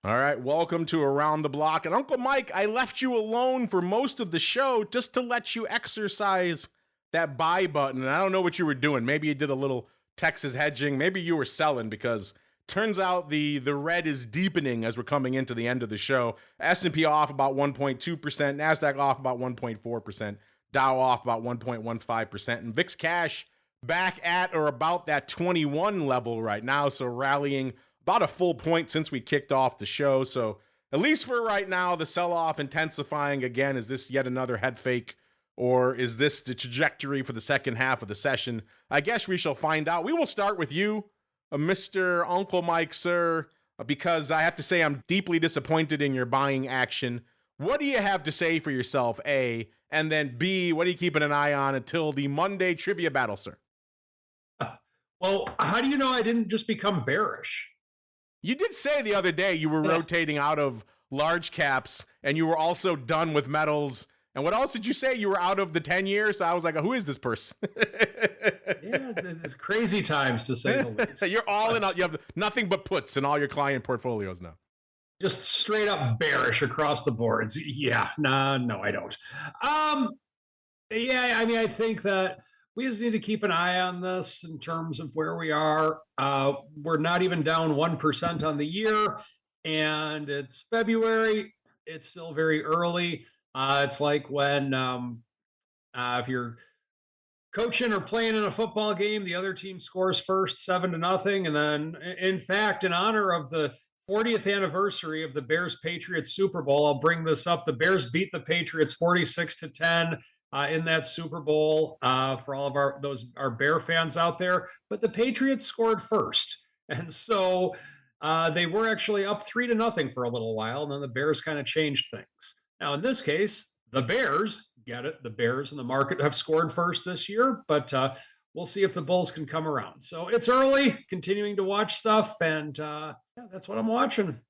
All right, welcome to Around the Block. And Uncle Mike, I left you alone for most of the show just to let you exercise that buy button. And I don't know what you were doing. Maybe you did a little Texas hedging. Maybe you were selling, because turns out the red is deepening as we're coming into the end of the show. S&P off about 1.2%, NASDAQ off about 1.4%, Dow off about 1.15%, and VIX cash back at or about that 21 level right now, so rallying about a full point since we kicked off the show. So at least for right now, the sell-off intensifying again. Is this yet another head fake, or is this the trajectory for the second half of the session? I guess we shall find out. We will start with you, Mr. Uncle Mike, sir, because I have to say I'm deeply disappointed in your buying action. What do you have to say for yourself, A? And then B, what are you keeping an eye on until the Monday trivia battle, sir? Well, how do you know I didn't just become bearish? You did say the other day you were rotating out of large caps, and you were also done with metals. And what else did you say? You were out of the 10 years? So I was like, who is this person? Yeah, it's crazy times, to say the least. You're all in. You have nothing but puts in all your client portfolios now. just straight up bearish across the boards. Yeah, no, I don't. Yeah, I mean, I think that we just need to keep an eye on this in terms of where we are. We're not even down 1% on the year, and it's February. It's still very early. It's like when if you're coaching or playing in a football game, the other team scores first 7-0. And then, in fact, in honor of the 40th anniversary of the Bears Patriots Super Bowl, I'll bring this up. The Bears beat the Patriots 46-10 in that Super Bowl for all of our Bear fans out there. But the Patriots scored first. And so they were actually up 3-0 for a little while. And then the Bears kind of changed things. Now, in this case, the Bears, get it, the Bears in the market have scored first this year, but we'll see if the Bulls can come around. So it's early, continuing to watch stuff, and yeah, that's what I'm watching.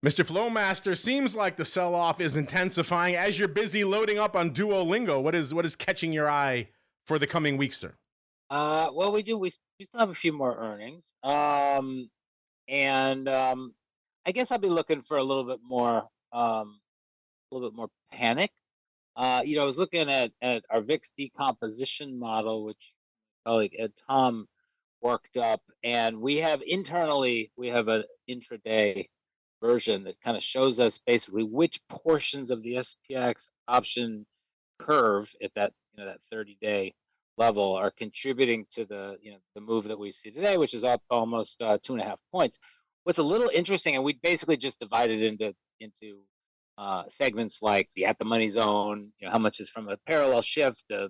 Mr. Flowmaster, seems like the sell-off is intensifying as you're busy loading up on Duolingo. What is catching your eye for the coming week, sir? Well, we still have a few more earnings. And I guess I'll be looking for a little bit more panic. I was looking at our VIX decomposition model, which my colleague Ed Tom worked up, and we have an intraday version that kind of shows us basically which portions of the SPX option curve at that 30-day level are contributing to the move that we see today, which is up almost 2.5 points. What's a little interesting, and we basically just divided into segments like the at the money zone, how much is from a parallel shift, a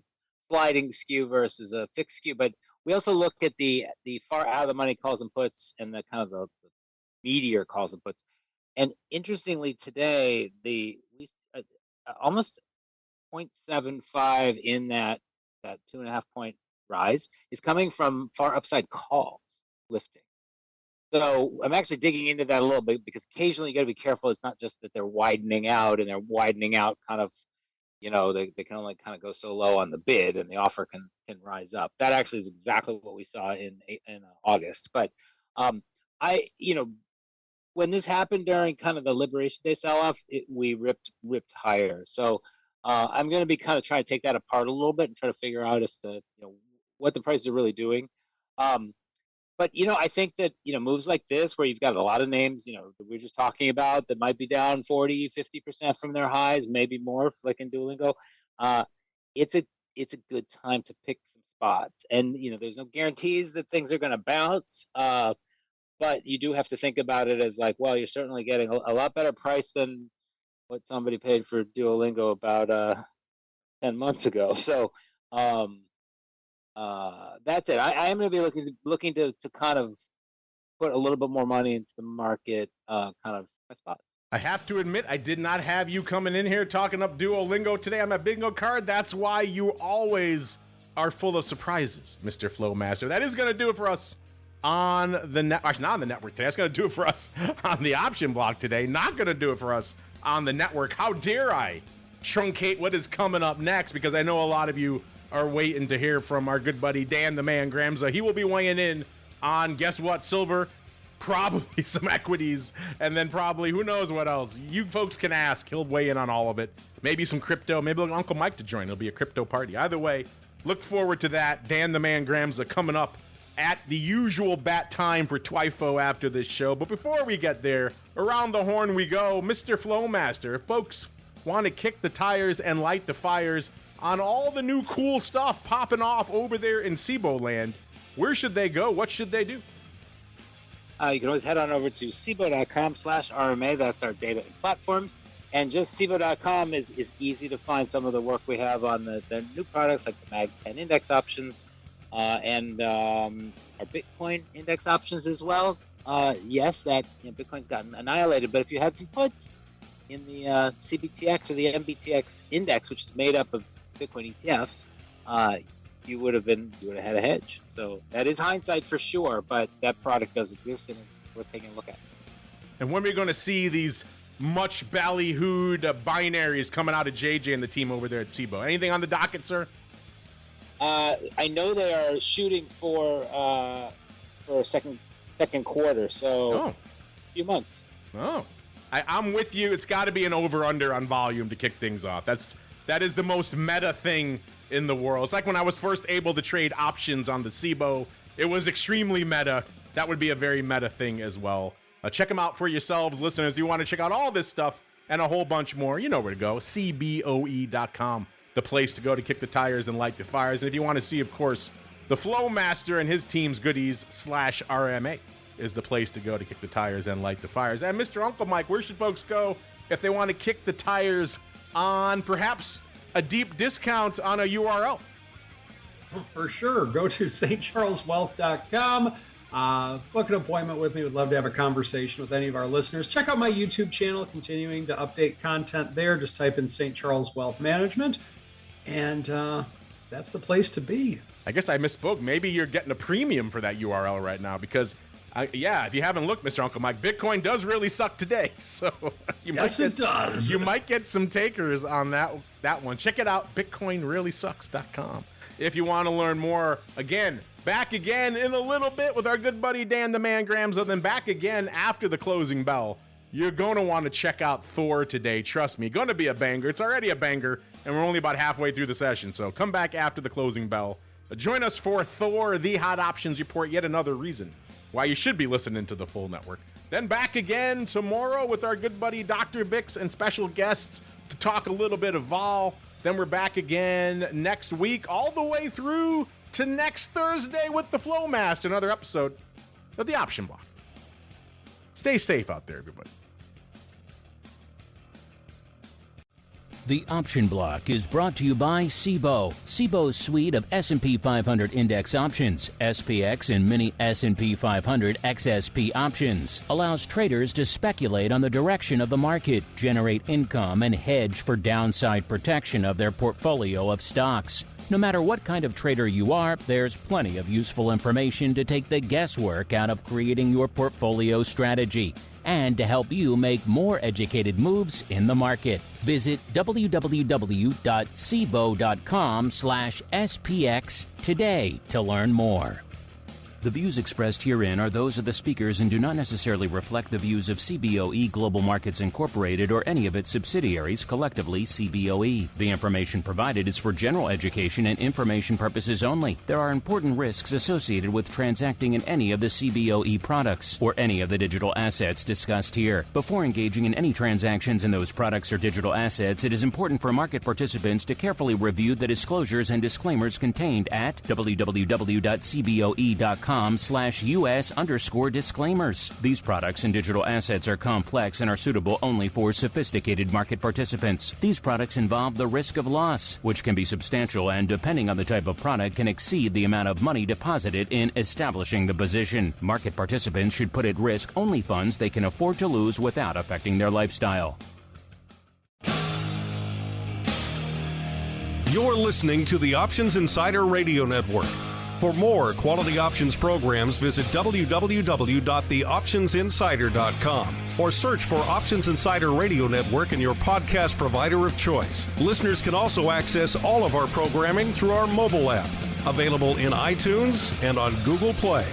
sliding skew versus a fixed skew. But we also look at the far out of the money calls and puts and the kind of the meteor calls and puts. And interestingly, today we almost 0.75 in that 2.5 point rise is coming from far upside calls lifting. So I'm actually digging into that a little bit because occasionally you got to be careful. It's not just that they're widening out and they're widening out kind of, they can only kind of go so low on the bid and the offer can rise up. That actually is exactly what we saw in August. But when this happened during kind of the Liberation Day sell-off, we ripped higher. So I'm going to be kind of trying to take that apart a little bit and try to figure out if what the prices are really doing. But, I think that, moves like this where you've got a lot of names, that we're just talking about that might be down 40, 50% from their highs, maybe more, like in Duolingo. It's a good time to pick some spots. And, there's no guarantees that things are going to bounce. But you do have to think about it as like, well, you're certainly getting a lot better price than what somebody paid for Duolingo about 10 months ago. So, that's it. I am going to be looking to kind of put a little bit more money into the market, kind of my spots. I have to admit, I did not have you coming in here talking up Duolingo today on my bingo card. That's why you always are full of surprises, Mr. Flowmaster. That is going to do it for us on the network. Not on the network today. That's going to do it for us on the option block today. Not going to do it for us on the network. How dare I truncate what is coming up next, because I know a lot of you are waiting to hear from our good buddy Dan the Man Gramza. He will be weighing in on, guess what, silver, probably some equities, and then probably who knows what else. You folks can ask. He'll weigh in on all of it. Maybe some crypto. Maybe look Uncle Mike to join. It'll be a crypto party. Either way, look forward to that. Dan the Man Gramza coming up at the usual bat time for TWIFO after this show. But before we get there, around the horn we go. Mr. Flowmaster, if folks want to kick the tires and light the fires on all the new cool stuff popping off over there in Cboe land, where should they go? What should they do? You can always head on over to Cboe.com/RMA. That's our data and platforms. And just Cboe.com is easy to find some of the work we have on the new products like the Mag 10 index options and our Bitcoin index options as well. Yes, that Bitcoin's gotten annihilated, but if you had some puts in the CBTX or the MBTX index, which is made up of Bitcoin ETFs, you would have had a hedge. So that is hindsight for sure, but that product does exist and it's worth taking a look at. And when are we going to see these much ballyhooed binaries coming out of JJ and the team over there at Cboe? Anything on the docket, sir? I know they are shooting for second quarter, so a few months. Oh, I'm with you. It's got to be an over-under on volume to kick things off. That is the most meta thing in the world. It's like when I was first able to trade options on the Cboe. It was extremely meta. That would be a very meta thing as well. Check them out for yourselves, listeners. You want to check out all this stuff and a whole bunch more, you know where to go. Cboe.com, the place to go to kick the tires and light the fires. And if you want to see, of course, the Flowmaster and his team's goodies /RMA is the place to go to kick the tires and light the fires. And Mr. Uncle Mike, where should folks go if they want to kick the tires on perhaps a deep discount on a URL? For sure. Go to stcharleswealth.com. Book an appointment with me. Would love to have a conversation with any of our listeners. Check out my YouTube channel, continuing to update content there. Just type in St. Charles Wealth Management, and that's the place to be. I guess I misspoke. Maybe you're getting a premium for that URL right now because, if you haven't looked, Mr. Uncle Mike, Bitcoin does really suck today. So it does. You might get some takers on that one. Check it out, bitcoinreallysucks.com. If you want to learn more, back again in a little bit with our good buddy Dan the Man Grams, and then back again after the closing bell. You're going to want to check out Thor today. Trust me, going to be a banger. It's already a banger, and we're only about halfway through the session, so come back after the closing bell. Join us for Thor, the Hot Options Report, yet another reason why you should be listening to the full network. Then back again tomorrow with our good buddy Dr. Bix and special guests to talk a little bit of vol. Then we're back again next week, all the way through to next Thursday with the Flowmaster, another episode of the Option Block. Stay safe out there, everybody. The Option Block is brought to you by Cboe. Cboe's suite of S&P 500 index options, SPX and mini S&P 500 XSP options, allows traders to speculate on the direction of the market, generate income, and hedge for downside protection of their portfolio of stocks. No matter what kind of trader you are, there's plenty of useful information to take the guesswork out of creating your portfolio strategy and to help you make more educated moves in the market. Visit www.cboe.com/SPX today to learn more. The views expressed herein are those of the speakers and do not necessarily reflect the views of Cboe Global Markets Incorporated or any of its subsidiaries, collectively Cboe. The information provided is for general education and information purposes only. There are important risks associated with transacting in any of the Cboe products or any of the digital assets discussed here. Before engaging in any transactions in those products or digital assets, it is important for market participants to carefully review the disclosures and disclaimers contained at www.cboe.com/US_disclaimers. These products and digital assets are complex and are suitable only for sophisticated market participants. These products involve the risk of loss, which can be substantial and, depending on the type of product, can exceed the amount of money deposited in establishing the position. Market participants should put at risk only funds they can afford to lose without affecting their lifestyle. You're listening to the Options Insider Radio Network. For more quality options programs, visit www.theoptionsinsider.com or search for Options Insider Radio Network in your podcast provider of choice. Listeners can also access all of our programming through our mobile app, available in iTunes and on Google Play.